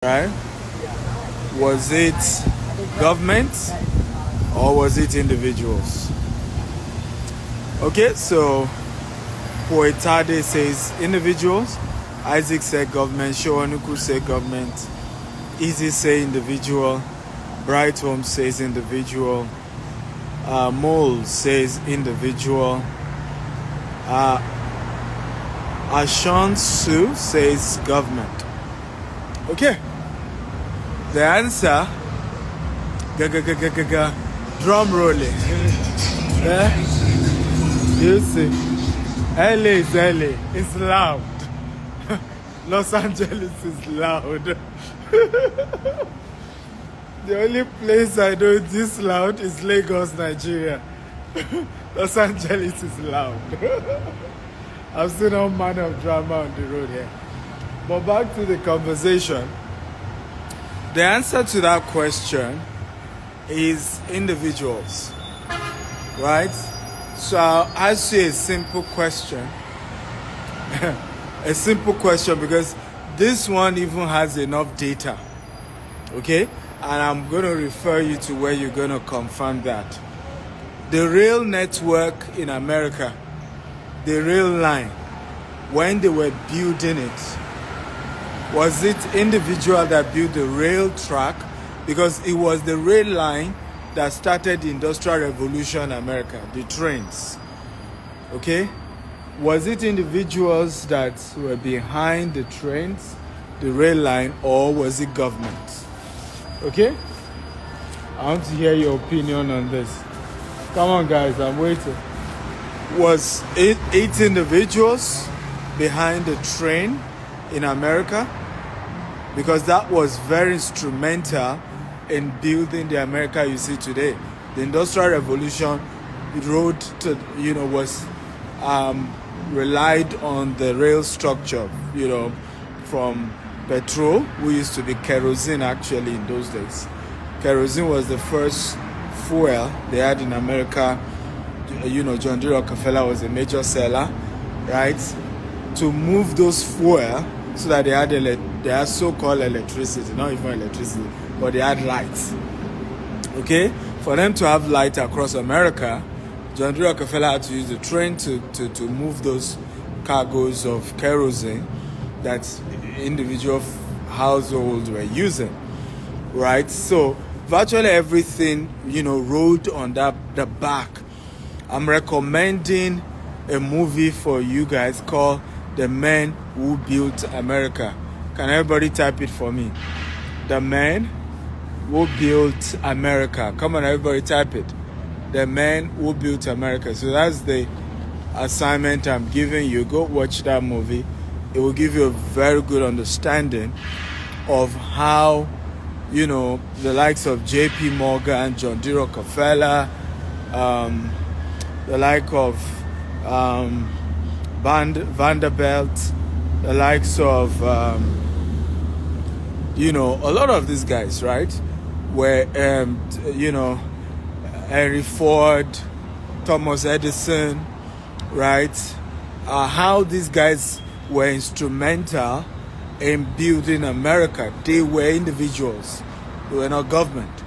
right? Was it government or was it individuals? Okay, so Poetade says individuals, Isaac said government, Showanuku said government, Easy say individual, Bright Home says individual, Mole says individual, Ashan Su says government. Okay. The answer, drum rolling. You see, LA is LA. It's loud. Los Angeles is loud. The only place I know this loud is Lagos, Nigeria. Los Angeles is loud. I've seen all manner of drama on the road here. But back to the conversation. The answer to that question is individuals, right? So I'll ask you a simple question. A simple question because this one even has enough data, okay? And I'm going to refer you to where you're going to confirm that. The rail network in America, the rail line, when they were building it, was it individual that built the rail track? Because it was the rail line that started the Industrial Revolution in America, the trains. Okay? Was it individuals that were behind the trains, the rail line, or was it government? Okay? I want to hear your opinion on this. Come on, guys, I'm waiting. Was it 8 individuals behind the train in America? Because that was very instrumental in building the America you see today. The Industrial Revolution was relied on the rail structure, from petrol, who used to be kerosene actually in those days. Kerosene was the first fuel they had in America. John D. Rockefeller was a major seller, right? To move those fuel so that they had so-called electricity, not even electricity, but they had lights. Okay? For them to have light across America, John D. Rockefeller had to use the train to move those cargoes of kerosene that individual households were using. Right? So virtually everything, rode on the back. I'm recommending a movie for you guys called The Men Who Built America. Can everybody type it for me? The Men Who Built America. Come on, everybody type it. The Men Who Built America. So that's the assignment I'm giving you. Go watch that movie. It will give you a very good understanding of how, the likes of J.P. Morgan, John D. Rockefeller, the like of Vanderbilt, the likes of, a lot of these guys, right? Where, Henry Ford, Thomas Edison, right? How these guys were instrumental in building America. They were individuals. They were not government.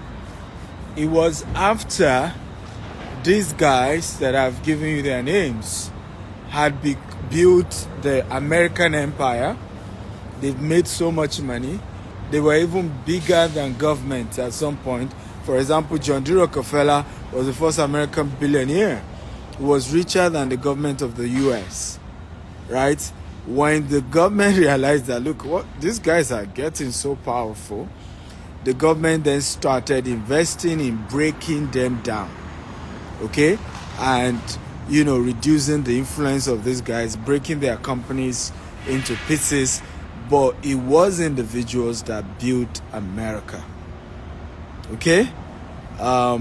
It was after these guys that I've given you their names had built the American empire. They've made so much money. They were even bigger than government at some point. For example, John D. Rockefeller was the first American billionaire. He was richer than the government of the US, right? When the government realized that, look, what these guys are getting so powerful, the government then started investing in breaking them down, okay? And, reducing the influence of these guys, breaking their companies into pieces. But it was individuals that built America, okay? Paul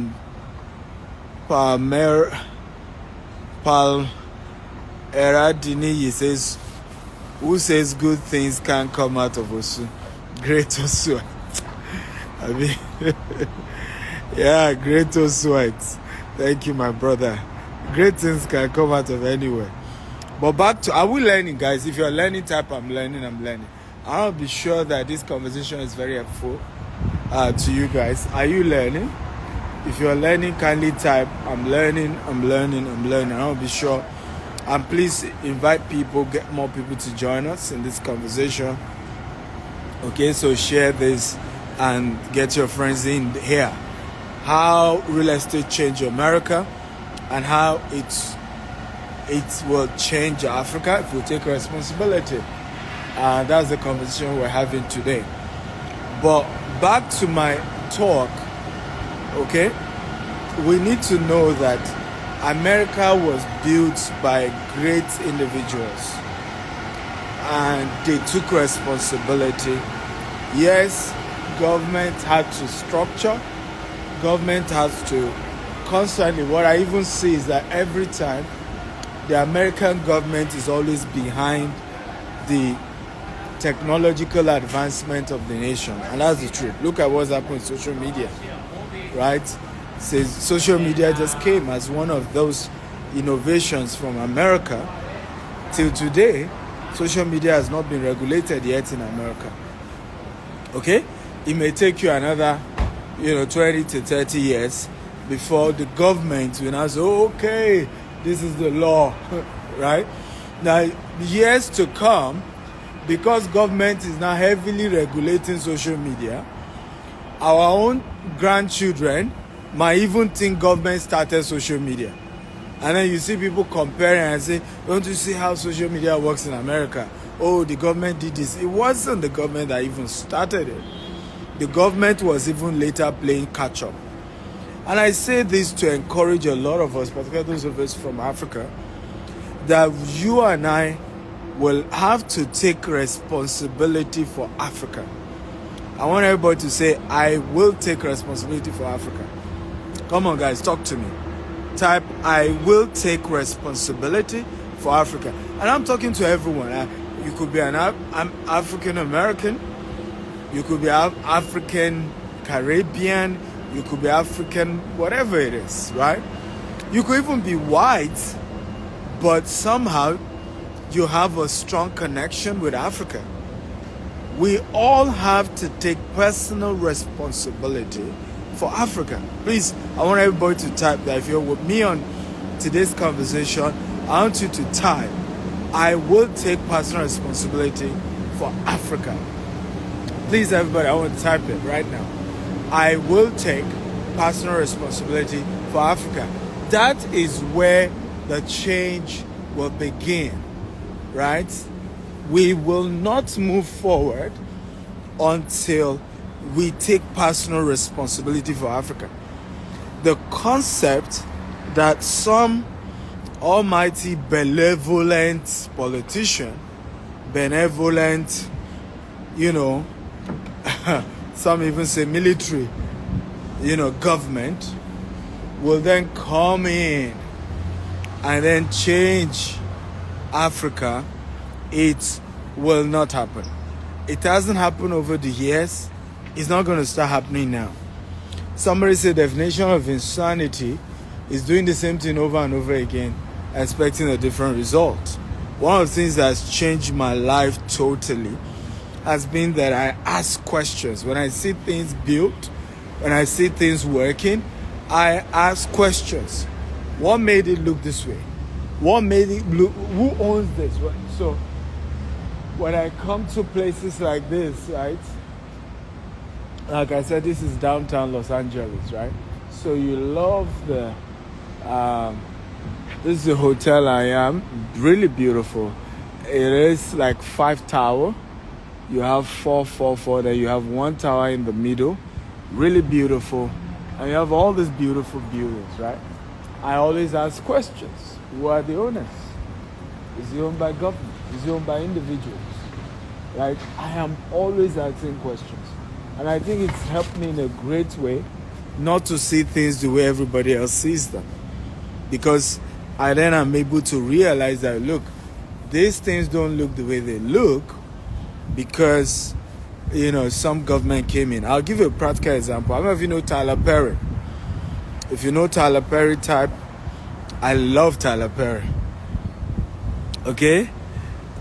Eradini says, who says good things can't come out of Osu? Great Osu. I mean, yeah, great Osu. Thank you, my brother. Great things can come out of anywhere. But back to, are we learning, guys? If you're learning, type I'm learning. I'll be sure that this conversation is very helpful to you guys. Are you learning? If you're learning, kindly type, I'm learning. I'll be sure. And please invite people, get more people to join us in this conversation. Okay, so share this and get your friends in here. How real estate changed America and how it will change Africa if we take responsibility. That's the conversation we're having today. But back to my talk, okay? We need to know that America was built by great individuals and they took responsibility. Yes, government had to structure, government has to constantly, what I even see is that every time the American government is always behind the technological advancement of the nation, and that's the truth. Look at what's happening with social media, right? Says social media just came as one of those innovations from America. Till today, social media has not been regulated yet in America. Okay, it may take you another 20 to 30 years before the government will now say, okay, this is the law. Right now, years to come, because government is now heavily regulating social media, our own grandchildren might even think government started social media. And then you see people comparing and say, don't you see how social media works in America? Oh, the government did this. It wasn't the government that even started it. The government was even later playing catch up. And I say this to encourage a lot of us, particularly those of us from Africa, that you and I will have to take responsibility for Africa. I want everybody to say, I will take responsibility for Africa. Come on, guys, talk to me. Type, I will take responsibility for Africa. And I'm talking to everyone. You could be an African American. You could be African Caribbean. You could be African, whatever it is, right? You could even be white, but somehow you have a strong connection with Africa. We all have to take personal responsibility for Africa. Please, I want everybody to type that. If you're with me on today's conversation, I want you to type, I will take personal responsibility for Africa. Please, everybody, I want to type it right now. I will take personal responsibility for Africa. That is where the change will begin, right? We will not move forward until we take personal responsibility for Africa. The concept that some almighty benevolent politician, benevolent, some even say military, government will then come in and then change Africa, it will not happen. It hasn't happened over the years. It's not going to start happening now. Somebody said the definition of insanity is doing the same thing over and over again, expecting a different result. One of the things that has changed my life totally has been that I ask questions. When I see things built, when I see things working, I ask questions. What made it look this way? What made it look? Who owns this? So when I come to places like this, right? Like I said, this is downtown Los Angeles, right? So you love the, this is the hotel I am, really beautiful. It is like 5 tower. You have 4, then you have 1 tower in the middle, really beautiful. And you have all these beautiful buildings, right? I always ask questions. Who are the owners? Is it owned by government? Is it owned by individuals? Like, I am always asking questions. And I think it's helped me in a great way not to see things the way everybody else sees them. Because I then am able to realize that, look, these things don't look the way they look because, some government came in. I'll give you a practical example. I don't know if you know Tyler Perry. If you know Tyler Perry, type, I love Tyler Perry. Okay?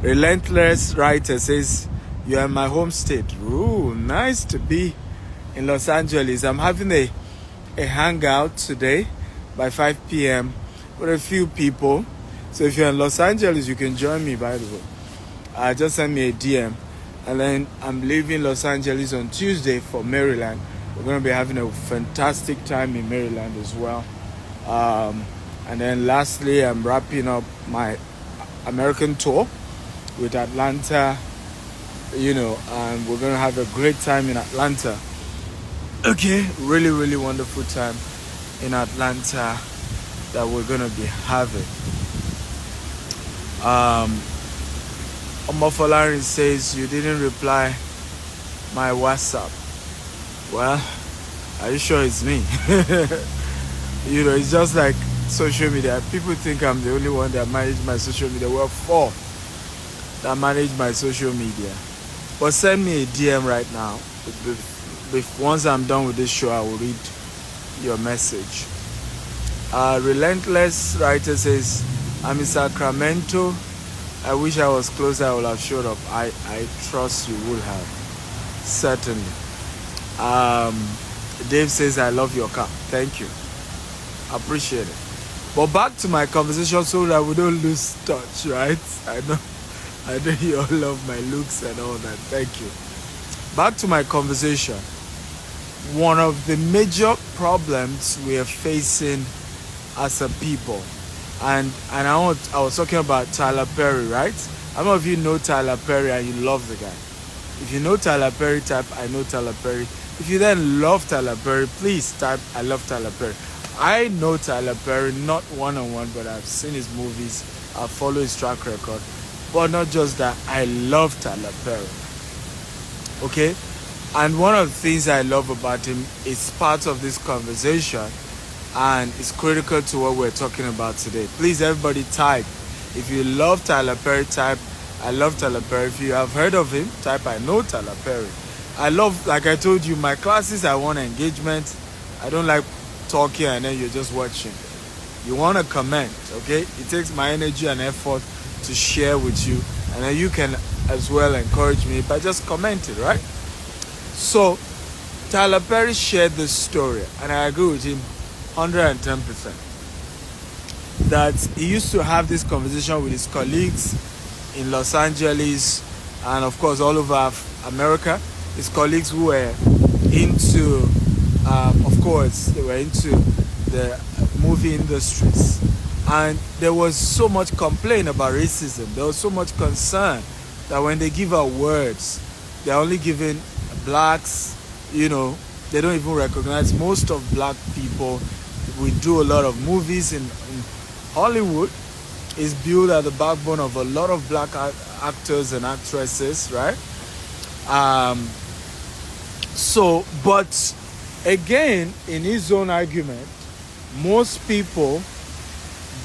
Relentless writer says, You're in my home state. Ooh, nice to be in Los Angeles. I'm having a hangout today by 5 p.m. with a few people. So if you're in Los Angeles, you can join me, by the way. Just send me a DM. And then I'm leaving Los Angeles on Tuesday for Maryland. We're going to be having a fantastic time in Maryland as well. And then lastly, I'm wrapping up my American tour with Atlanta, and we're going to have a great time in Atlanta. Okay, really, really wonderful time in Atlanta that we're going to be having. Omofolarin says you didn't reply my WhatsApp. Well, are you sure it's me? It's just like social media. People think I'm the only one that manages my social media. We're 4 that manage my social media. But send me a DM right now. Once I'm done with this show, I will read your message. Relentless writer says, I'm in Sacramento. I wish I was closer. I would have showed up. I trust you would have. Certainly. Dave says, I love your car. Thank you. Appreciate it. But back to my conversation so that we don't lose touch, right? I know you all love my looks and all that. Thank you. Back to my conversation. One of the major problems we are facing as a people, and I was talking about Tyler Perry, right? How many of you know Tyler Perry and you love the guy? If you know Tyler Perry, type I know Tyler Perry. If you then love Tyler Perry, please type I love Tyler Perry. I know Tyler Perry, not one-on-one, but I've seen his movies, I follow his track record. But not just that, I love Tyler Perry. Okay? And one of the things I love about him is part of this conversation, and it's critical to what we're talking about today. Please, everybody type. If you love Tyler Perry, type I love Tyler Perry. If you have heard of him, type I know Tyler Perry. I love, like I told you, my classes, I want engagement. I don't like talking and then you're just watching. You want to comment, okay? It takes my energy and effort to share with you, and then you can as well encourage me by just commenting, right? So Tyler Perry shared this story, and I agree with him 110%, that he used to have this conversation with his colleagues in Los Angeles and of course all over America. His colleagues who were into of course they were into the movie industries, and there was so much complaint about racism. There was so much concern that when they give out words, they're only giving blacks, they don't even recognize most of black people. We do a lot of movies in Hollywood. Is built at the backbone of a lot of black actors and actresses, right? But again, in his own argument, most people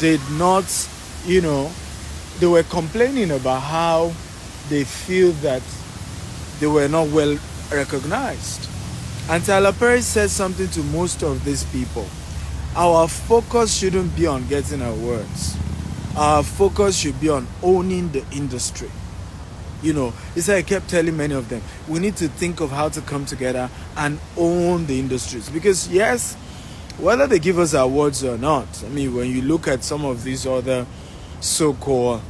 did not, they were complaining about how they feel that they were not well recognized. And Tyler Perry said something to most of these people. Our focus shouldn't be on getting awards. Our focus should be on owning the industry. It's like I kept telling many of them, we need to think of how to come together and own the industries. Because yes, whether they give us awards or not, when you look at some of these other so-called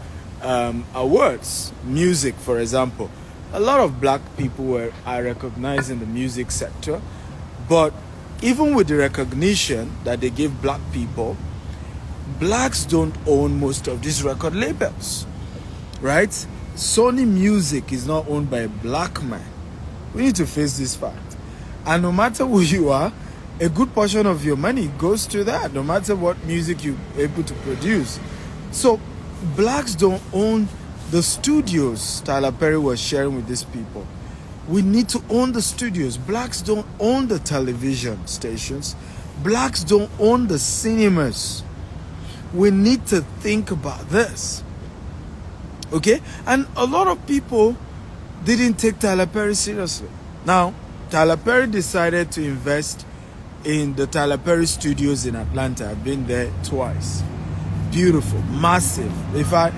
awards, music, for example, a lot of black people are recognized in the music sector. But even with the recognition that they give black people, blacks don't own most of these record labels, right? Sony Music is not owned by a black man. We need to face this fact. And no matter who you are, a good portion of your money goes to that, no matter what music you're able to produce. So blacks don't own the studios Tyler Perry was sharing with these people. We need to own the studios. Blacks don't own the television stations. Blacks don't own the cinemas. We need to think about this. Okay? And a lot of people didn't take Tyler Perry seriously. Now, Tyler Perry decided to invest in the Tyler Perry Studios in Atlanta. I've been there twice. Beautiful, massive. In fact,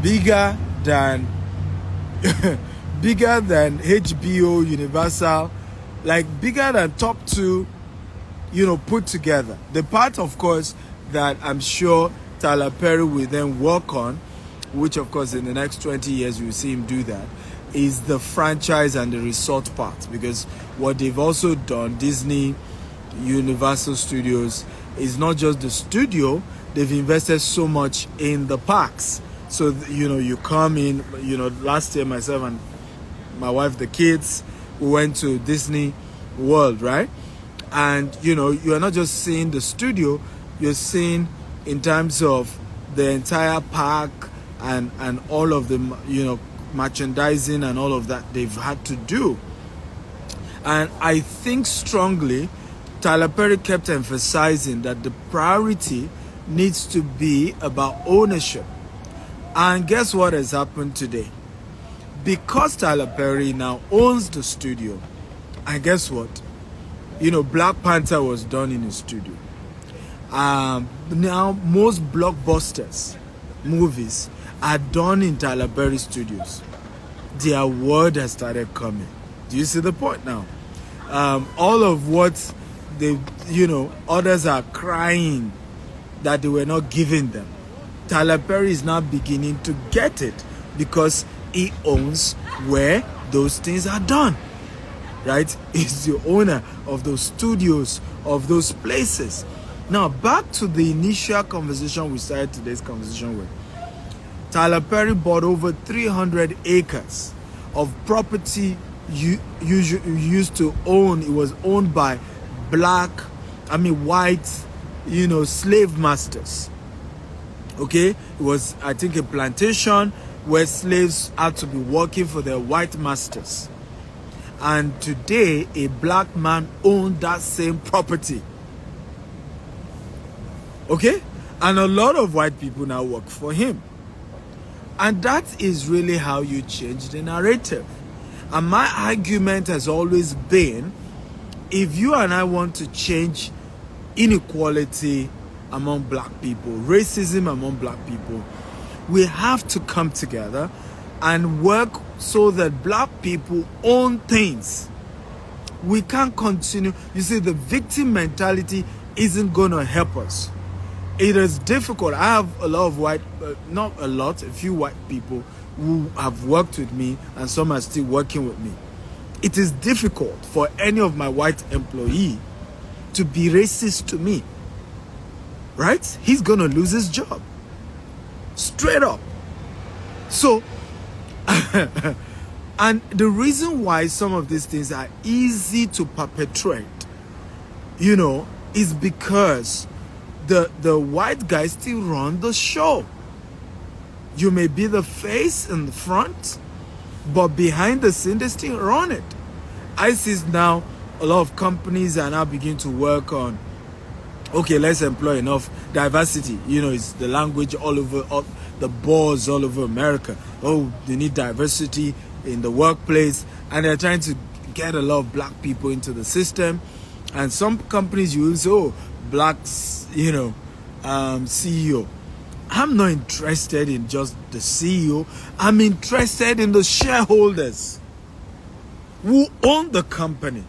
bigger than bigger than HBO, Universal, like bigger than top two, put together. The part, of course, that I'm sure Tyler Perry will then work on, which of course in the next 20 years we'll see him do that, is the franchise and the resort part. Because what they've also done, Disney, Universal Studios, is not just the studio, they've invested so much in the parks. So, you come in, last year myself and my wife, the kids, we went to Disney World, right? And, you're not just seeing the studio, you're seeing in terms of the entire park and all of the, merchandising and all of that they've had to do. And I think strongly Tyler Perry kept emphasizing that the priority needs to be about ownership. And guess what has happened today? Because Tyler Perry now owns the studio, and guess what? Black Panther was done in his studio. Now most blockbusters movies are done in Tyler Perry studios. The award has started coming. Do you see the point now? All of what they, others are crying that they were not giving them, Tyler Perry is now beginning to get it because he owns where those things are done, right? He's the owner of those studios, of those places. Now, back to the initial conversation we started today's conversation with. Tyler Perry bought over 300 acres of property you used to own. It was owned by white, slave masters. Okay? It was, I think, a plantation where slaves had to be working for their white masters. And today, a black man owned that same property. Okay? And a lot of white people now work for him. And that is really how you change the narrative. And my argument has always been, if you and I want to change inequality among black people, racism among black people, we have to come together and work so that black people own things. We can't continue. You see, the victim mentality isn't going to help us. It is difficult. I have a lot of a few white people who have worked with me, and some are still working with me. It is difficult for any of my white employee to be racist to me, right? He's gonna lose his job, straight up. So, and the reason why some of these things are easy to perpetrate, is because the white guys still run the show. You may be the face in the front, but behind the scene, they still run it. I see now a lot of companies are now beginning to work on, okay, let's employ enough diversity. It's the language all over, the boards all over America. Oh, they need diversity in the workplace. And they're trying to get a lot of black people into the system. And some companies use, blacks, CEO. I'm not interested in just the CEO. I'm interested in the shareholders who own the company.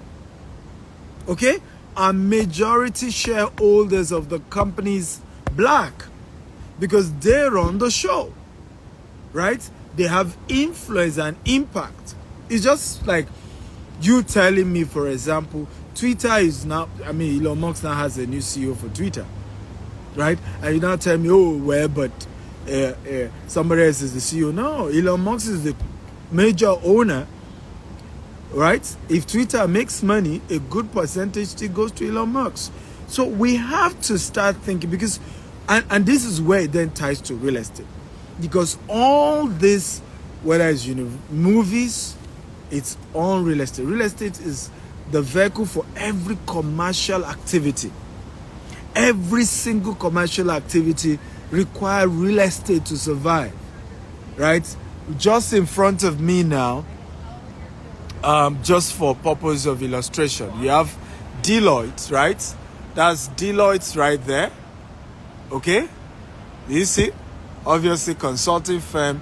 Okay? Are majority shareholders of the companies black? Because they run the show, right? They have influence and impact. It's just like you telling me, for example, Twitter is now, Elon Musk now has a new CEO for Twitter, right? And you now tell me, but somebody else is the CEO. No, Elon Musk is the major owner, right? If Twitter makes money, a good percentage still goes to Elon Musk. So we have to start thinking, because, and this is where it then ties to real estate. Because all this, whether it's movies, it's all real estate. Real estate is the vehicle for every commercial activity. Every single commercial activity requires real estate to survive, right? Just in front of me now, just for purpose of illustration, you have Deloitte, right? That's Deloitte right there. Okay? You see? Obviously, consulting firm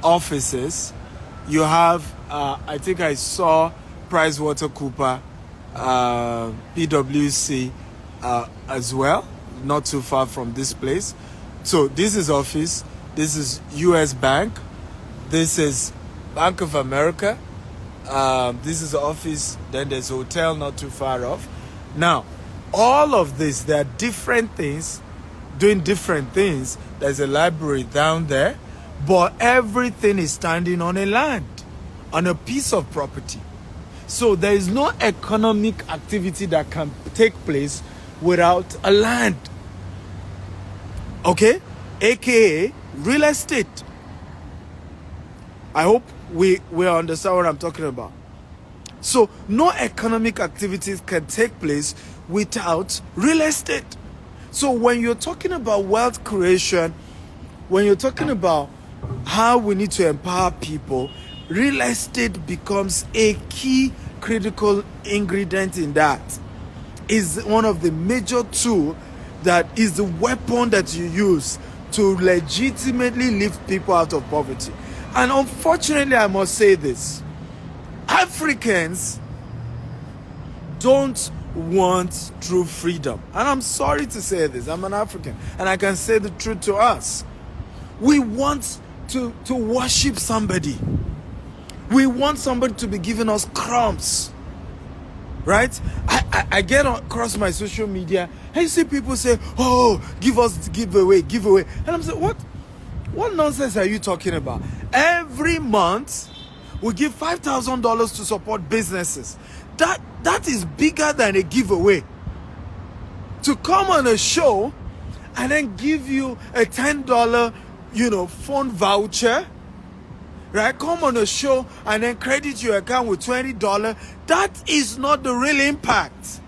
offices. You have, I think I saw PricewaterhouseCoopers, PwC as well, not too far from this place. So this is office, this is US Bank, this is Bank of America, this is office, then there's a hotel not too far off. Now, all of this, there are different things, doing different things. There's a library down there, but everything is standing on a land, on a piece of property. So there is no economic activity that can take place without a land. Okay? AKA real estate. I hope we understand what I'm talking about. So no economic activities can take place without real estate. So when you're talking about wealth creation, when you're talking about how we need to empower people, real estate becomes a key critical ingredient in that. Is one of the major tools that is the weapon that you use to legitimately lift people out of poverty. And unfortunately, I must say this, Africans don't want true freedom. And I'm sorry to say this, I'm an African, and I can say the truth to us. We want to worship somebody. We want somebody to be giving us crumbs. Right? I get across my social media and you see people say, oh, give us giveaway. And I'm saying, what nonsense are you talking about? Every month we give $5,000 to support businesses. That is bigger than a giveaway. To come on a show and then give you a $10 phone voucher, right? Come on a show and then credit your account with $20. That is not the real impact.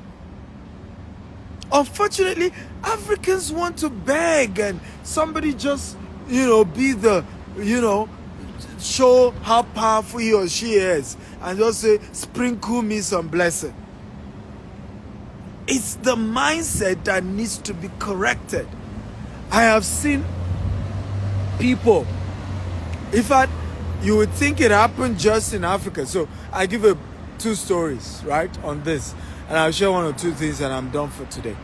Unfortunately, Africans want to beg and somebody just, be the, show how powerful he or she is and just say, sprinkle me some blessing. It's the mindset that needs to be corrected. I have seen people, in fact, you would think it happened just in Africa. So I give you 2 stories, right, on this. And I'll share 1 or 2 things and I'm done for today.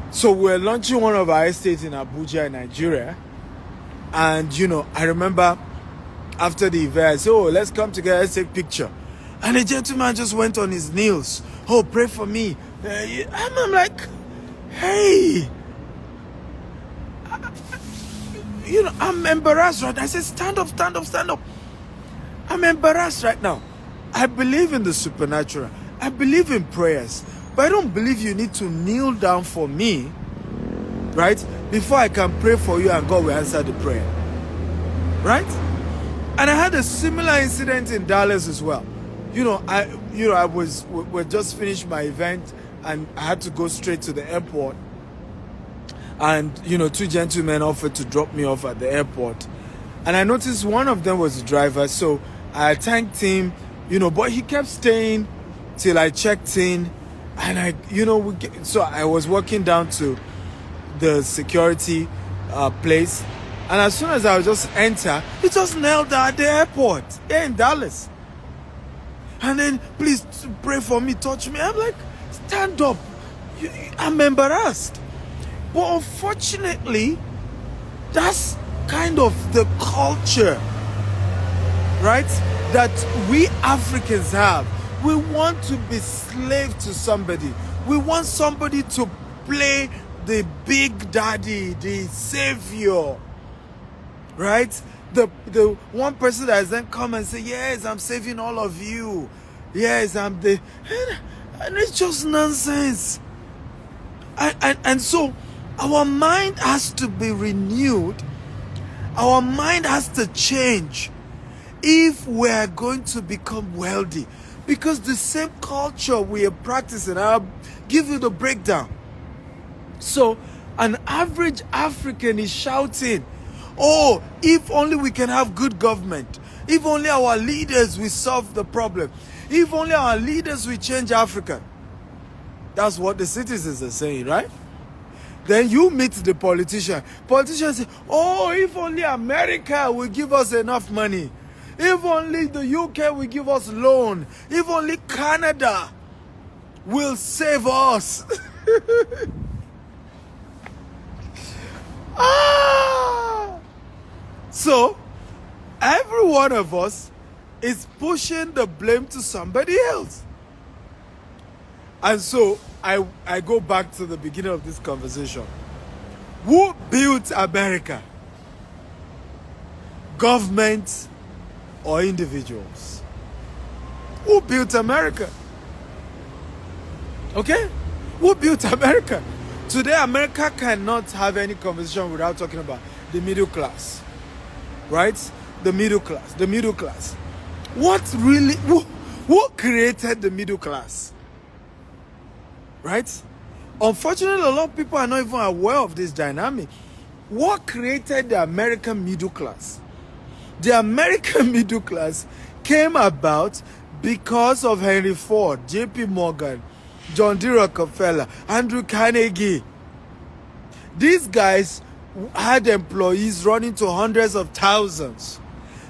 So we're launching one of our estates in Abuja, in Nigeria. And, I remember after the event, I said, oh, let's come together, let's take a picture. And the gentleman just went on his knees. Oh, pray for me. I'm like, hey. I'm embarrassed right now. I said, stand up. I'm embarrassed right now. I believe in the supernatural. I believe in prayers. But I don't believe you need to kneel down for me, right? Before I can pray for you and God will answer the prayer. Right? And I had a similar incident in Dallas as well. We just finished my event and I had to go straight to the airport. And, 2 gentlemen offered to drop me off at the airport. And I noticed one of them was the driver. So I thanked him, but he kept staying till I checked in. And so I was walking down to the security place. And as soon as I would just enter, he just knelt down at the airport here in Dallas. And then, please pray for me, touch me. I'm like, stand up. I'm embarrassed. But unfortunately, that's kind of the culture, right, that we Africans have. We want to be slave to somebody. We want somebody to play the big daddy, the savior, right? The one person that has then come and say, yes, I'm saving all of you. Yes, I'm the... And it's just nonsense. And so our mind has to be renewed. Our mind has to change if we're going to become wealthy. Because the same culture we are practicing, I'll give you the breakdown. So an average African is shouting, oh, if only we can have good government. If only our leaders will solve the problem. If only our leaders will change Africa. That's what the citizens are saying, right? Then you meet the politician. Politicians say, oh, if only America will give us enough money. If only the UK will give us loan. If only Canada will save us. So, every one of us is pushing the blame to somebody else. And so, I go back to the beginning of this conversation. Who built America? Government or individuals? Who built America? Okay? Who built America? Today, America cannot have any conversation without talking about the middle class. Right? The middle class. The middle class. What really, who created the middle class? Right? Unfortunately, a lot of people are not even aware of this dynamic. What created the American middle class? The American middle class came about because of Henry Ford, J.P. Morgan, John D. Rockefeller, Andrew Carnegie. These guys had employees running to hundreds of thousands.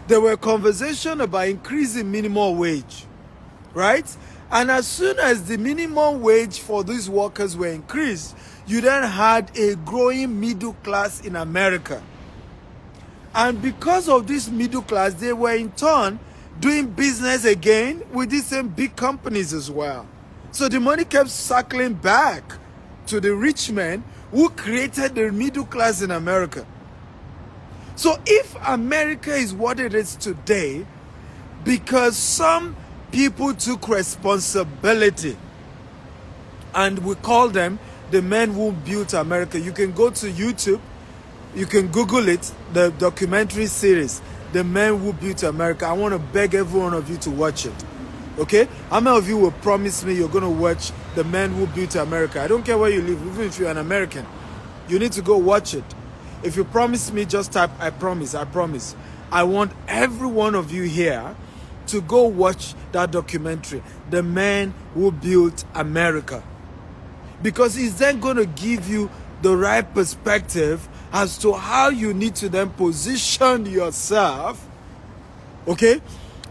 There were conversations about increasing minimum wage, right? And as soon as the minimum wage for these workers were increased, you then had a growing middle class in America. And because of this middle class, they were in turn doing business again with these same big companies as well. So the money kept circling back to the rich men who created the middle class in America. So if America is what it is today, because some people took responsibility, and we call them the men who built America. You can go to YouTube, you can Google it, the documentary series, The Men Who Built America. I want to beg every one of you to watch it. Okay? How many of you will promise me you're going to watch The Men Who Built America? I don't care where you live, even if you're an American. You need to go watch it. If you promise me, just type, I promise, I promise. I want every one of you here to go watch that documentary, The Men Who Built America. Because it's then going to give you the right perspective as to how you need to then position yourself, okay,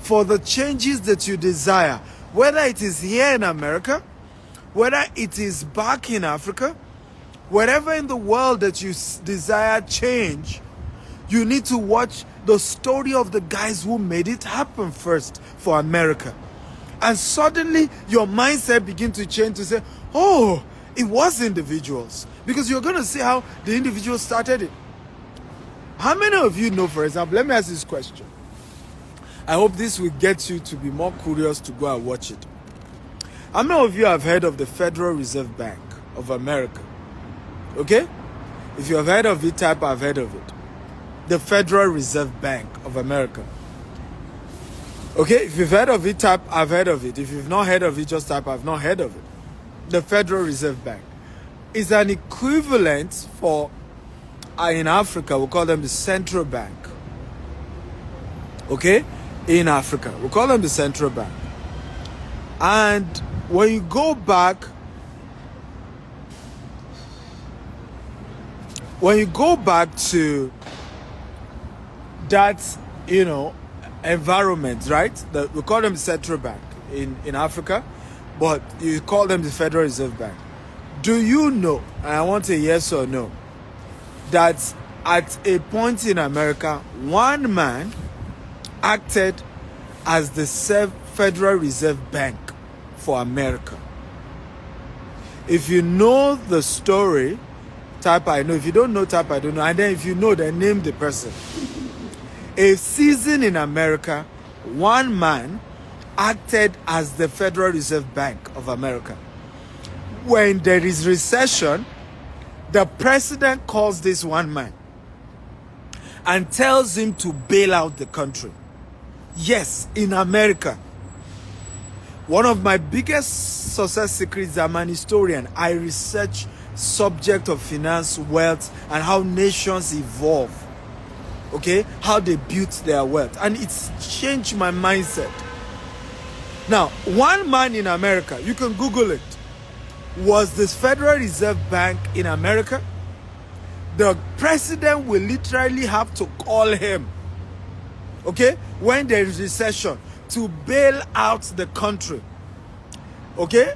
for the changes that you desire. Whether it is here in America, whether it is back in Africa, wherever in the world that you desire change, you need to watch the story of the guys who made it happen first for America. And suddenly your mindset begins to change to say, oh, it was individuals. Because you're going to see how the individuals started it. How many of you know, for example, let me ask this question. I hope this will get you to be more curious to go and watch it. How many of you have heard of the Federal Reserve Bank of America? Okay? If you have heard of it, type I've heard of it. The Federal Reserve Bank of America. Okay? If you've heard of it, type I've heard of it. If you've not heard of it, just type I've not heard of it. The Federal Reserve Bank is an equivalent for, in Africa, we call them the central bank. Okay? In Africa, we call them the central bank. And when you go back, to that, environment, right? We call them the central bank in Africa, but you call them the Federal Reserve Bank. Do you know, and I want a yes or no, that at a point in America, one man acted as the Federal Reserve Bank for America? If you know the story, type I know. If you don't know, type I don't know. And then if you know, then name the person. A season in America, one man acted as the Federal Reserve Bank of America. When there is recession, the president calls this one man and tells him to bail out the country. Yes, in America. One of my biggest success secrets, I'm an historian. I research subject of finance, wealth, and how nations evolve. Okay? How they built their wealth. And it's changed my mindset. Now, one man in America, you can Google it, was this Federal Reserve Bank in America. The president will literally have to call him, okay, when there is recession to bail out the country. Okay?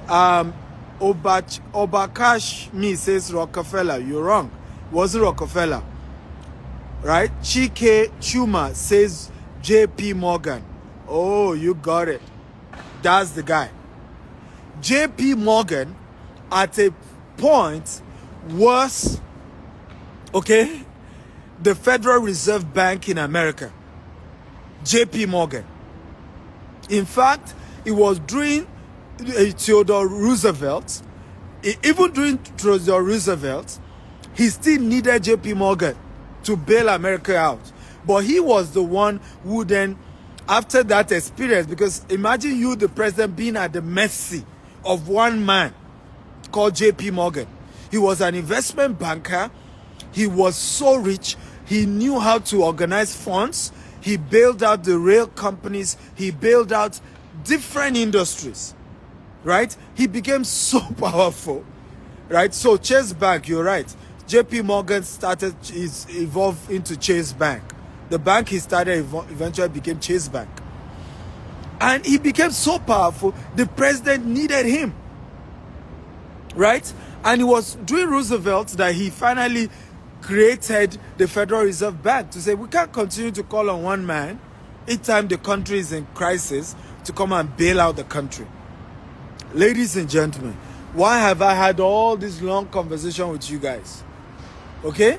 Obakash me says Rockefeller. You're wrong. It wasn't Rockefeller. Right? Chike Chuma says JP Morgan. Oh, you got it. That's the guy. JP Morgan at a point was, okay, the Federal Reserve Bank in America. JP Morgan. In fact, it was during Theodore Roosevelt. Even during Theodore Roosevelt, he still needed JP Morgan to bail America out. But he was the one who then, after that experience, because imagine you, the president, being at the mercy of one man called JP Morgan. He was an investment banker. He was so rich. He knew how to organize funds. He bailed out the rail companies. He bailed out different industries, right? He became so powerful, right? So Chase Bank, you're right. JP Morgan evolved into Chase Bank. The bank he started eventually became Chase Bank. And he became so powerful, the president needed him, right? And it was during Roosevelt that he finally created the Federal Reserve Bank to say, we can't continue to call on one man each time the country is in crisis to come and bail out the country. Ladies and gentlemen, why have I had all this long conversation with you guys? Okay?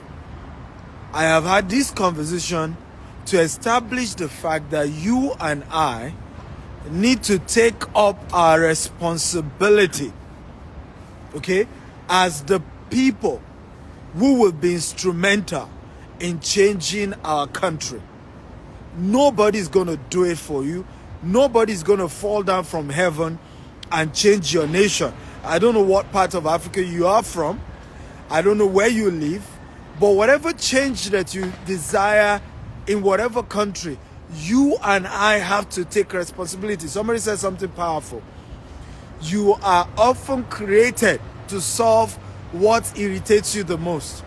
I have had this conversation to establish the fact that you and I need to take up our responsibility, okay, as the people who will be instrumental in changing our country. Nobody's going to do it for you. Nobody's going to fall down from heaven and change your nation. I don't know what part of Africa you are from. I don't know where you live. But whatever change that you desire in whatever country, you and I have to take responsibility. Somebody said something powerful. You are often created to solve what irritates you the most.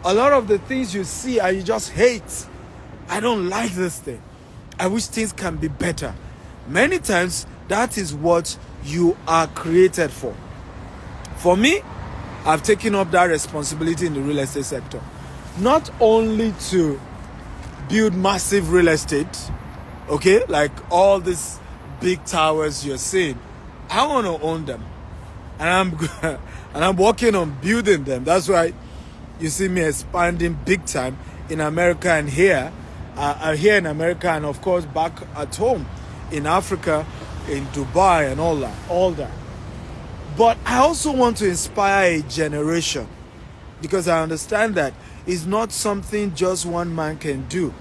A lot of the things you see and you just hate. I don't like this thing. I wish things can be better. Many times, that is what you are created for. For me, I've taken up that responsibility in the real estate sector. Not only to build massive real estate, okay, like all these big towers you're seeing. I want to own them. And I'm working on building them. That's why you see me expanding big time in America and here in America, and of course back at home in Africa, in Dubai and all that. But I also want to inspire a generation, because I understand that it's not something just one man can do.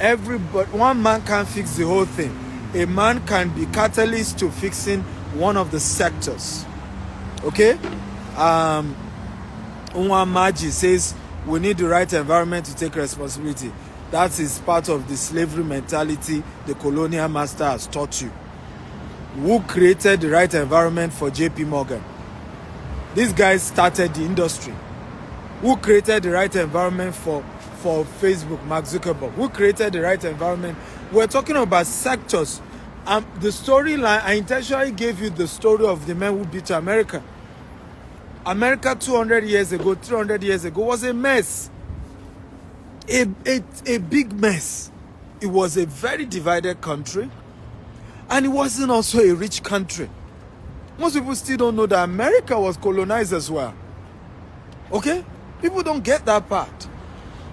One man can't fix the whole thing. A man can be catalyst to fixing one of the sectors. Okay? Unwa Maji says we need the right environment to take responsibility. That is part of the slavery mentality the colonial master has taught you. Who created the right environment for JP Morgan? These guys started the industry. Who created the right environment for Facebook, Mark Zuckerberg? Who created the right environment? We're talking about sectors. The storyline, I intentionally gave you the story of the man who beat America. America 200 years ago, 300 years ago was a mess. A big mess. It was a very divided country. And it wasn't also a rich country. Most people still don't know that America was colonized as well. Okay? People don't get that part.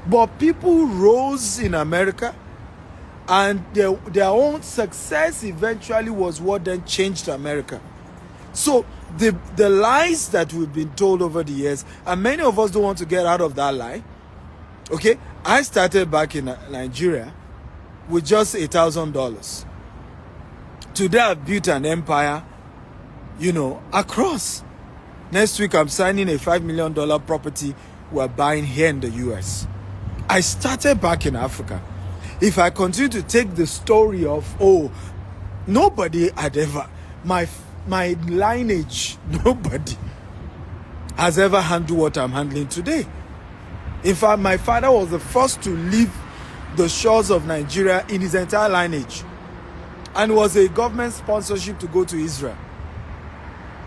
But people rose in America, and their own success eventually was what then changed America. So the lies that we've been told over the years, and many of us don't want to get out of that lie. Okay? I started back in Nigeria with just $1,000. Today I've built an empire, across. Next week I'm signing a $5 million property we're buying here in the US. I started back in Africa. If I continue to take the story of, nobody had ever, my lineage, nobody has ever handled what I'm handling today. In fact, my father was the first to leave the shores of Nigeria in his entire lineage, and was a government sponsorship to go to Israel.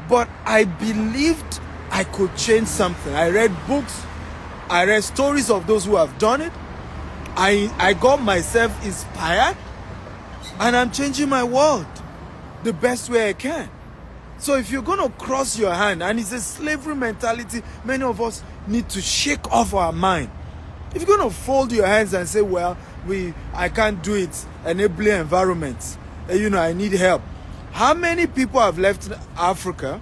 But I believed I could change something. I read books, I read stories of those who have done it. I got myself inspired, and I'm changing my world the best way I can. So if you're going to cross your hand, and it's a slavery mentality many of us need to shake off our mind. If you're going to fold your hands and say, well, I can't do it, enabling environments, I need help. How many people have left Africa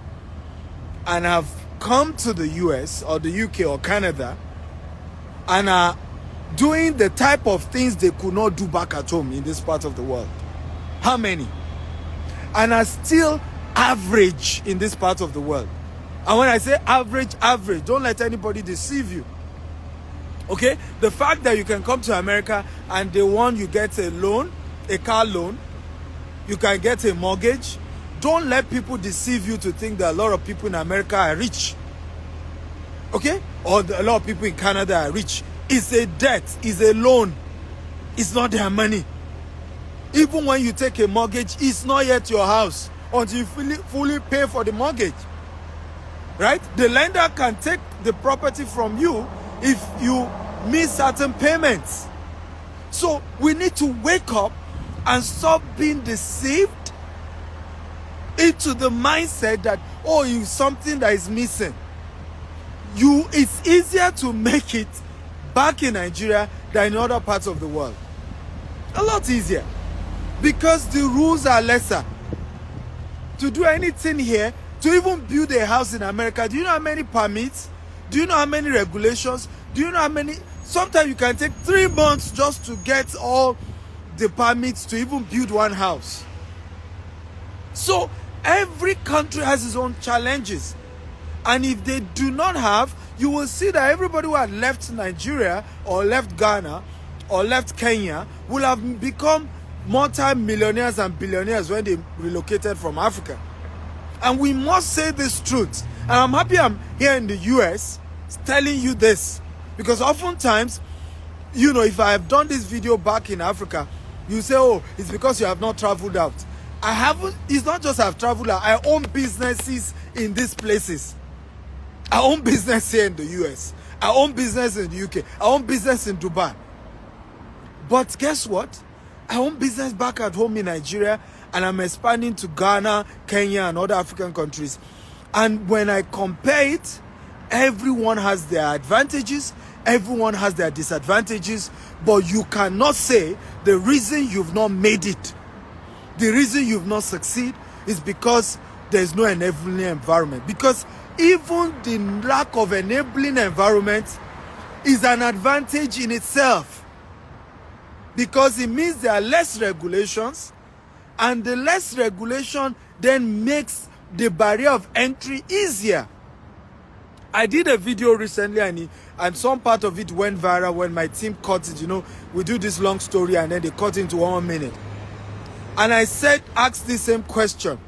and have come to the US or the UK or Canada and are doing the type of things they could not do back at home in this part of the world? How many? And are still average in this part of the world. And when I say average, don't let anybody deceive you. Okay? The fact that you can come to America and they want you get a loan, a car loan, you can get a mortgage. Don't let people deceive you to think that a lot of people in America are rich. Okay? Or a lot of people in Canada are rich. It's a debt, it's a loan. It's not their money. Even when you take a mortgage, it's not yet your house until you fully pay for the mortgage. Right? The lender can take the property from you if you miss certain payments. So we need to wake up and stop being deceived into the mindset that, oh, it's something that is missing. It's easier to make it back in Nigeria than in other parts of the world. A lot easier. Because the rules are lesser. To do anything here, to even build a house in America, do you know how many permits? Do you know how many regulations? Do you know how many? Sometimes you can take 3 months just to get all the permits to even build one house. So every country has its own challenges. And if they do not have, you will see that everybody who had left Nigeria or left Ghana or left Kenya will have become multi-millionaires and billionaires when they relocated from Africa. And we must say this truth. And I'm happy I'm here in the US telling you this. Because oftentimes, if I have done this video back in Africa, you say, oh, it's because you have not traveled out. I haven't. It's not just I've traveled out. I own businesses in these places. I own business here in the US. I own business in the UK. I own business in Dubai. But guess what? I own business back at home in Nigeria, and I'm expanding to Ghana, Kenya, and other African countries. And when I compare it, everyone has their advantages, everyone has their disadvantages, but you cannot say the reason you've not made it, the reason you've not succeeded is because there's no enabling environment. Because even the lack of enabling environment is an advantage in itself. Because it means there are less regulations, and the less regulation then makes the barrier of entry easier. I did a video recently, and some part of it went viral when my team cut it. We do this long story and then they cut it into 1 minute. And I asked the same question.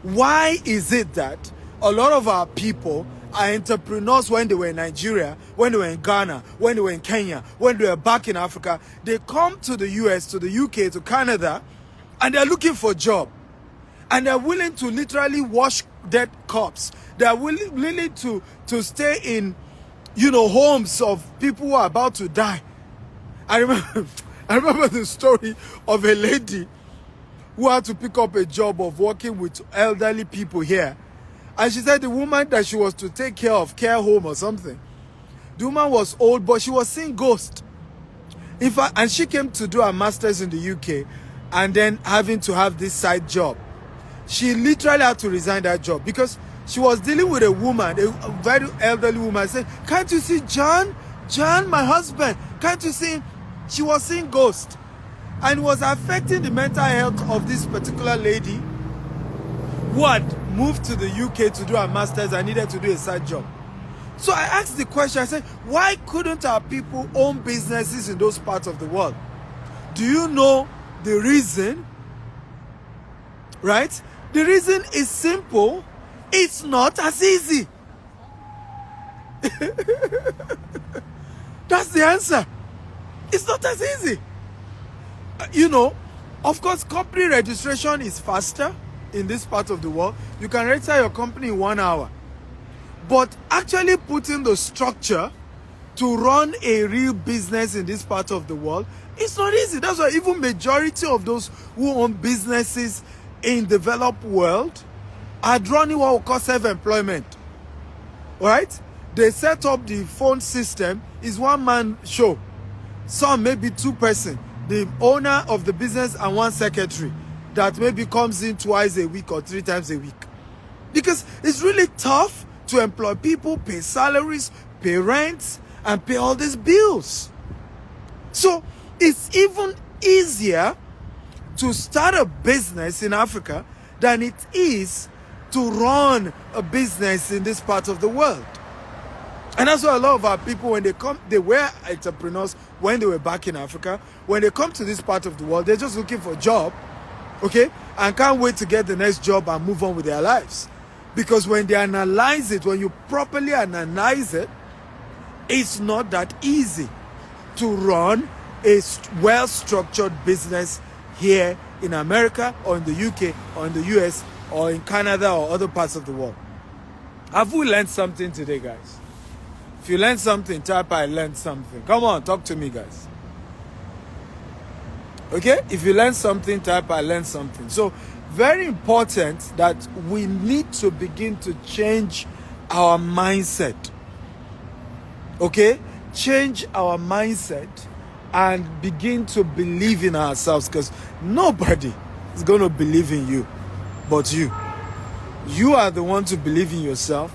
Why is it that a lot of our people are entrepreneurs when they were in Nigeria, when they were in Ghana, when they were in Kenya, when they were back in Africa? They come to the US, to the UK, to Canada, and they're looking for a job. And they're willing to literally wash dead corpses. They're willing to stay in, homes of people who are about to die. I remember the story of a lady who had to pick up a job of working with elderly people here. And she said the woman that she was to take care of, care home or something, the woman was old, but she was seeing ghosts. In fact, and she came to do her master's in the UK and then having to have this side job. She literally had to resign that job because she was dealing with a woman, a very elderly woman. Said, can't you see John? John, my husband. Can't you see him? She was seeing ghosts. And it was affecting the mental health of this particular lady who had moved to the UK to do her master's and needed to do a side job. So I asked the question, I said, why couldn't our people own businesses in those parts of the world? Do you know the reason? Right? The reason is simple. It's not as easy. That's the answer. It's not as easy. You know, of course, company registration is faster in this part of the world. You can register your company in 1 hour. But actually putting the structure to run a real business in this part of the world, it's not easy. That's why even majority of those who own businesses in developed world are running what we call self-employment. Right? They set up the phone system, is one-man show. Some maybe 2 person, the owner of the business and 1 secretary that maybe comes in twice a week or 3 times a week. Because it's really tough to employ people, pay salaries, pay rents, and pay all these bills. So it's even easier to start a business in Africa than it is to run a business in this part of the world. And that's why a lot of our people, when they come, they were entrepreneurs when they were back in Africa. When they come to this part of the world, they're just looking for a job, okay? And can't wait to get the next job and move on with their lives. Because when they analyze it, when you properly analyze it, it's not that easy to run a well-structured business here in America or in the UK or in the US or in Canada or other parts of the world. Have we learned something today, guys? If you learned something, type I learned something. Come on, talk to me, guys. Okay? If you learned something, type I learned something. So, very important that we need to begin to change our mindset. Okay? Change our mindset and begin to believe in ourselves, because nobody is going to believe in you but you. You are the one to believe in yourself.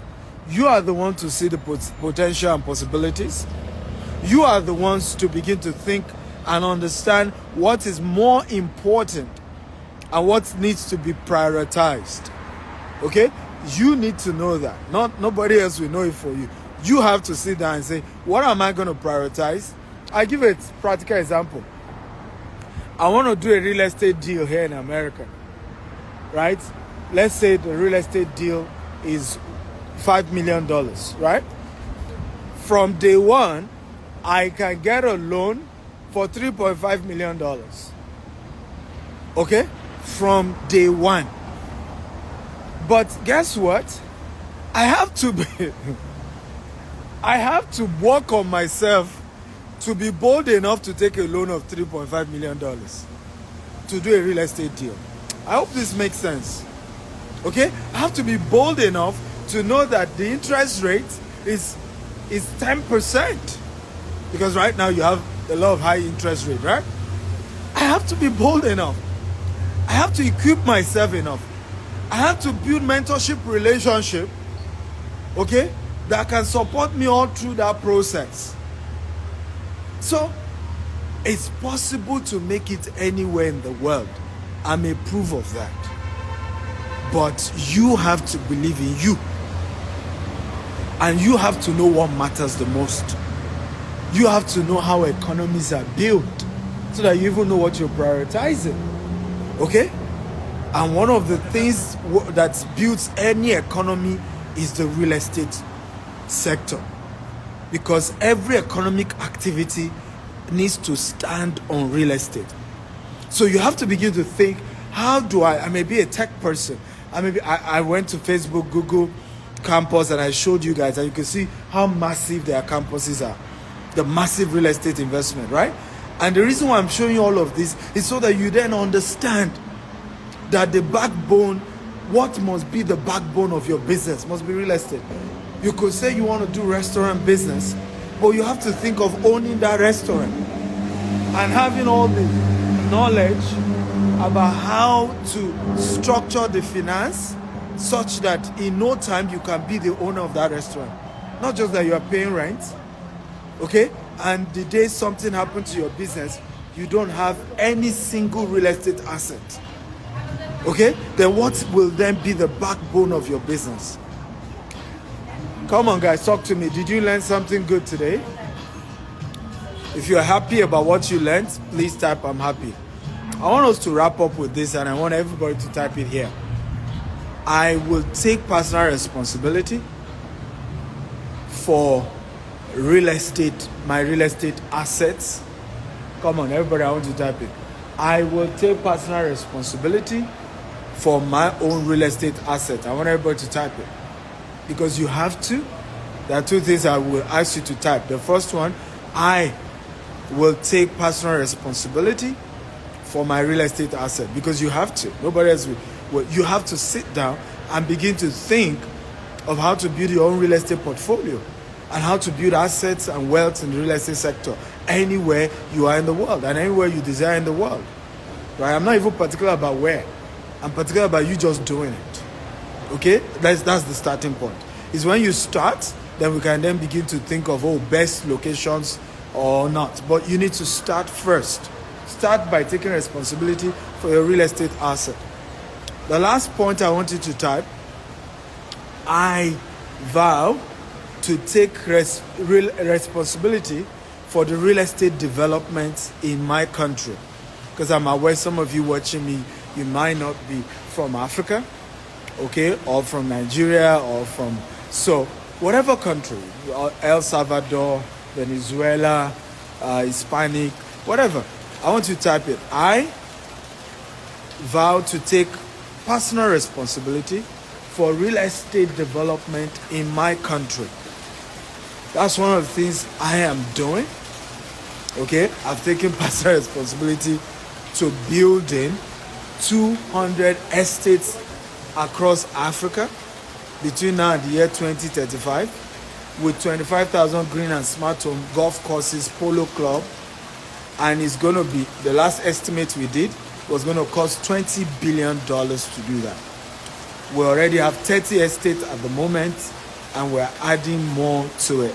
You are the one to see the potential and possibilities. You are the ones to begin to think and understand what is more important and what needs to be prioritized. Okay? You need to know that. Nobody else will know it for you. You have to sit down and say, what am I going to prioritize? I give a practical example. I want to do a real estate deal here in America. Right? Let's say the real estate deal is $5 million, right? From day one, I can get a loan for $3.5 million. Okay? From day one. But guess what? I have to work on myself to be bold enough to take a loan of $3.5 million to do a real estate deal. I hope this makes sense. Okay? I have to be bold enough to know that the interest rate is 10%. Because right now you have a lot of high interest rate, right? I have to be bold enough. I have to equip myself enough. I have to build mentorship relationship, okay, that can support me all through that process. So, it's possible to make it anywhere in the world. I'm a proof of that. But you have to believe in you. And you have to know what matters the most. You have to know how economies are built so that you even know what you're prioritizing. Okay? And one of the things that builds any economy is the real estate sector. Because every economic activity needs to stand on real estate. So you have to begin to think, how do I may be a tech person. I went to Facebook, Google campus, and I showed you guys, and you can see how massive their campuses are. The massive real estate investment, right? And the reason why I'm showing you all of this is so that you then understand that the backbone, what must be the backbone of your business must be real estate. You could say you want to do restaurant business, but you have to think of owning that restaurant and having all the knowledge about how to structure the finance such that in no time you can be the owner of that restaurant. Not just that you are paying rent, okay? And the day something happened to your business, you don't have any single real estate asset. Okay? Then what will then be the backbone of your business? Come on, guys, talk to me. Did you learn something good today? If you're happy about what you learned, please type I'm happy. I want us to wrap up with this, and I want everybody to type it here. I will take personal responsibility for real estate, my real estate assets, Come on, everybody, I want to type it. I will take personal responsibility for my own real estate asset. I want everybody to type it. Because you have to. There are two things I will ask you to type. The first one, I will take personal responsibility for my real estate asset. Because you have to. Nobody else will. Well, you have to sit down and begin to think of how to build your own real estate portfolio and how to build assets and wealth in the real estate sector anywhere you are in the world and anywhere you desire in the world. Right? I'm not even particular about where. I'm particular about you just doing it. Okay? That's the starting point. It's when you start, then we can then begin to think of, best locations or not. But you need to start first. Start by taking responsibility for your real estate asset. The last point I want you to type, I vow to take responsibility for the real estate development in my country. Because I'm aware some of you watching me, you might not be from Africa, okay, or from Nigeria, or from, so whatever country, El Salvador, Venezuela, Hispanic, whatever, I want you to type it. I vow to take personal responsibility for real estate development in my country. That's one of the things I am doing. Okay, I've taken personal responsibility to building 200 estates across Africa between now and the year 2035 with 25,000 green and smart home, golf courses, polo club, and it's going to be, the last estimate we did was going to cost $20 billion to do that. We already have 30 estates at the moment and we're adding more to it.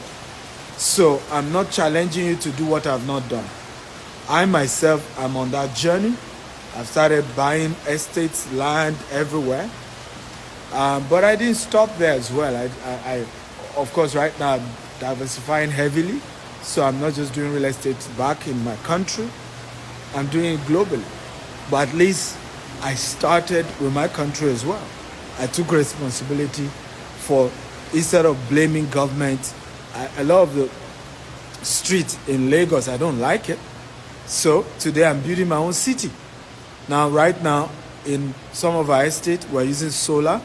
So I'm not challenging you to do what I've not done. I myself am on that journey. I've started buying estates, land everywhere. But I didn't stop there as well. I of course, right now I'm diversifying heavily. So I'm not just doing real estate back in my country. I'm doing it globally. But at least I started with my country as well. I took responsibility for, instead of blaming government, a lot of the streets in Lagos, I don't like it. So today I'm building my own city. Now, right now, in some of our estates, we're using solar,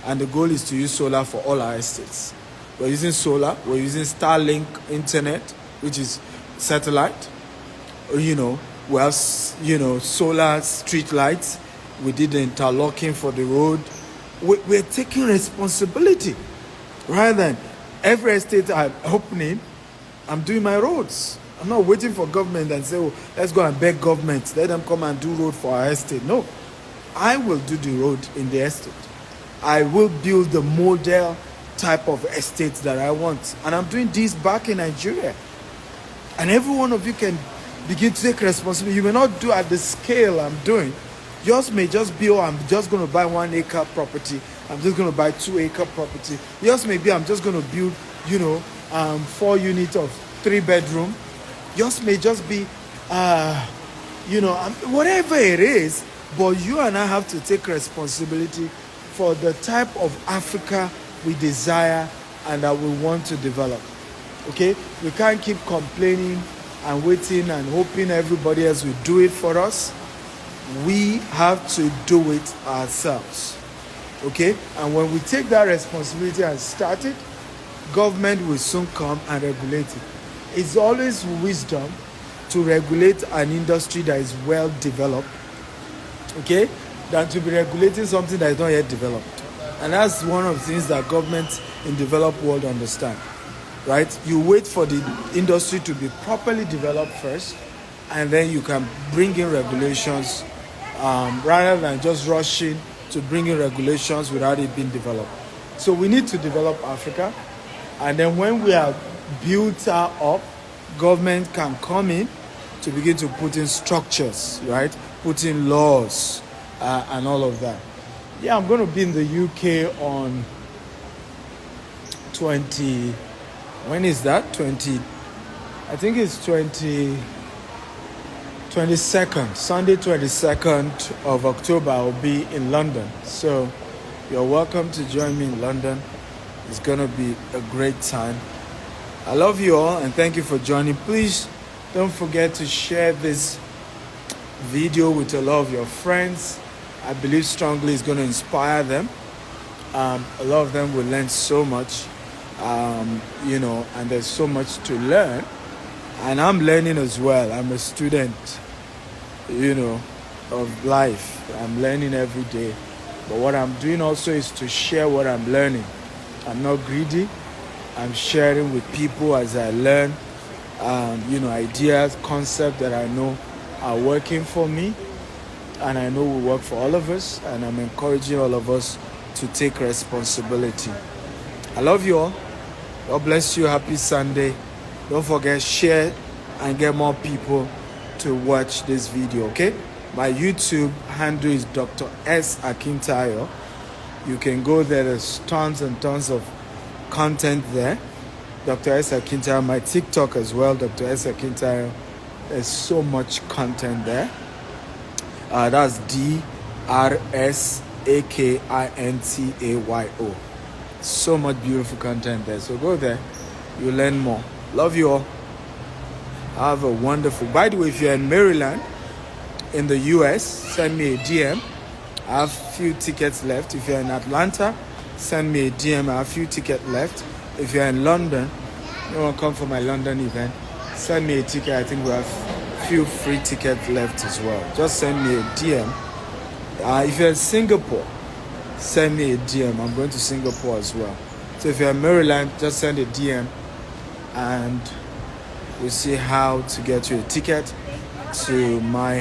and the goal is to use solar for all our estates. We're using solar, we're using Starlink internet, which is satellite. We have, solar street lights. We did the interlocking for the road. We're taking responsibility. Rather than every estate I'm opening, I'm doing my roads. I'm not waiting for government and say, let's go and beg government. Let them come and do road for our estate. No, I will do the road in the estate. I will build the model type of estates that I want. And I'm doing this back in Nigeria. And every one of you can begin to take responsibility. You may not do at the scale I'm doing. Yours may just be, I'm just going to buy 1 acre property. I'm just going to buy 2 acre property. Yours may be, I'm just going to build, 4 units of 3 bedroom. Yours may just be, whatever it is, but you and I have to take responsibility for the type of Africa we desire and that we want to develop. Okay? We can't keep complaining and waiting and hoping everybody else will do it for us. We have to do it ourselves. Okay? And when we take that responsibility and start it, government will soon come and regulate it. It's always wisdom to regulate an industry that is well developed, okay, than to be regulating something that is not yet developed. And that's one of the things that governments in developed world understand, right? You wait for the industry to be properly developed first, and then you can bring in regulations rather than just rushing to bring in regulations without it being developed. So we need to develop Africa, and then when we have built her up, government can come in to begin to put in structures, right? Put in laws and all of that. Yeah, I'm going to be in the UK on 20, when is that? I think it's 22nd, Sunday 22nd of October, I'll be in London. So you're welcome to join me in London. It's going to be a great time. I love you all and thank you for joining. Please Don't forget to share this video with a lot of your friends. I believe strongly it's going to inspire them. A lot of them will learn so much, and there's so much to learn. And I'm learning as well. I'm a student, of life. I'm learning every day. But what I'm doing also is to share what I'm learning. I'm not greedy. I'm sharing with people as I learn, ideas, concepts that I know are working for me and I know will work for all of us. And I'm encouraging all of us to take responsibility. I love you all. God bless you. Happy Sunday. Don't forget, share and get more people to watch this video, okay? My YouTube handle is Dr. S. Akintayo. You can go there. There's tons and tons of content there. Dr. S. Akintayo. My TikTok as well, Dr. S. Akintayo. There's so much content there. That's DRSAKINTAYO. So much beautiful content there. So go there. You'll learn more. Love you all. Have a wonderful. By the way, if you're in Maryland, in the US, send me a DM. I have few tickets left. If you're in Atlanta, send me a DM. I have few tickets left. If you're in London, you want to come for my London event, send me a ticket. I think we have few free tickets left as well. Just send me a DM. If you're in Singapore, send me a DM. I'm going to Singapore as well. So if you're in Maryland, just send a DM and we'll see how to get you a ticket to my